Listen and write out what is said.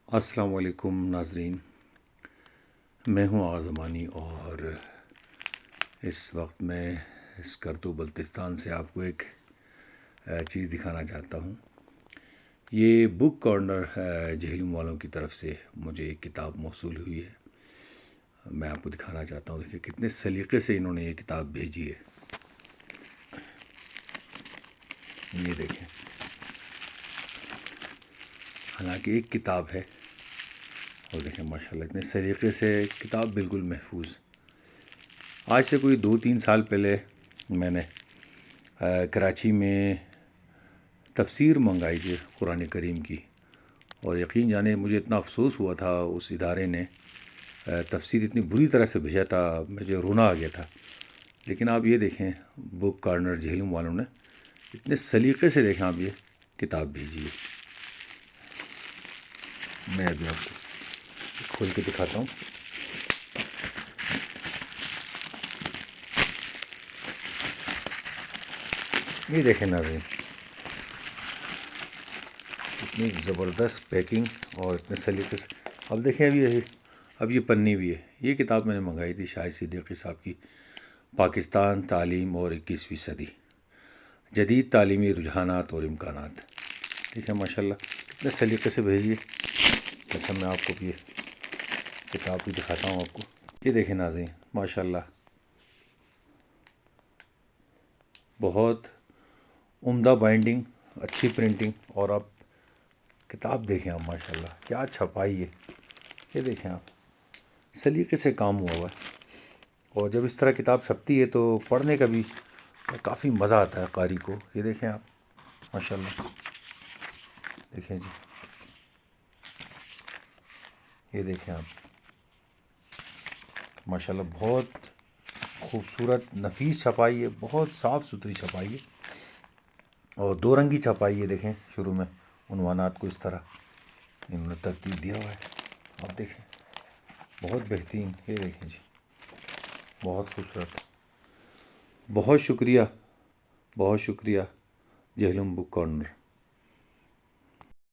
السلام علیکم ناظرین، میں ہوں آغاز زمانی اور اس وقت میں اسکردو بلتستان سے آپ کو ایک چیز دکھانا چاہتا ہوں۔ یہ بک کارنر جہلم والوں کی طرف سے مجھے ایک کتاب موصول ہوئی ہے، میں آپ کو دکھانا چاہتا ہوں۔ دیکھیے کتنے سلیقے سے انہوں نے یہ کتاب بھیجی ہے، یہ دیکھیں، حالانکہ ایک کتاب ہے اور دیکھیں ماشاءاللہ اتنے سلیقے سے کتاب بالکل محفوظ۔ آج سے کوئی 2-3 سال پہلے میں نے کراچی میں تفسیر منگائی تھی قرآن کریم کی، اور یقین جانے مجھے اتنا افسوس ہوا تھا، اس ادارے نے تفسیر اتنی بری طرح سے بھیجا تھا، مجھے رونا آ گیا تھا۔ لیکن آپ یہ دیکھیں، بک کارنر جہلم والوں نے اتنے سلیقے سے دیکھیں آپ یہ کتاب بھیجی ہے۔ میں ابھی آپ کو کھول کے دکھاتا ہوں۔ یہ دیکھیں ناظرین، اتنی زبردست پیکنگ اور اتنے سلیقے سے۔ اب دیکھیں اب یہ پنی بھی ہے۔ یہ کتاب میں نے منگائی تھی شاہد صدیقی صاحب کی، پاکستان، تعلیم اور 21ویں صدی، جدید تعلیمی رجحانات اور امکانات۔ ٹھیک ہے، ماشاءاللہ کتنے سلیقے سے بھیجیے۔ اچھا، میں آپ کو یہ کتاب بھی دکھاتا ہوں آپ کو۔ یہ دیکھیں ناظرین، ماشاءاللہ بہت عمدہ بائنڈنگ، اچھی پرنٹنگ، اور آپ کتاب دیکھیں آپ، ماشاءاللہ کیا چھپائی ہے۔ یہ دیکھیں آپ، سلیقے سے کام ہوا ہوا ہے، اور جب اس طرح کتاب چھپتی ہے تو پڑھنے کا بھی کافی مزہ آتا ہے قاری کو۔ یہ دیکھیں آپ، ماشاءاللہ دیکھیں جی، یہ دیکھیں آپ، ماشاءاللہ بہت خوبصورت نفیس چھپائی ہے، بہت صاف ستھری چھپائی ہے، اور 2 رنگی چھپائی ہے۔ دیکھیں شروع میں عنوانات کو اس طرح انہوں نے ترتیب دیا ہوا ہے، آپ دیکھیں بہت بہترین۔ یہ دیکھیں جی، بہت خوبصورت۔ بہت شکریہ، بہت شکریہ جہلم بک کارنر۔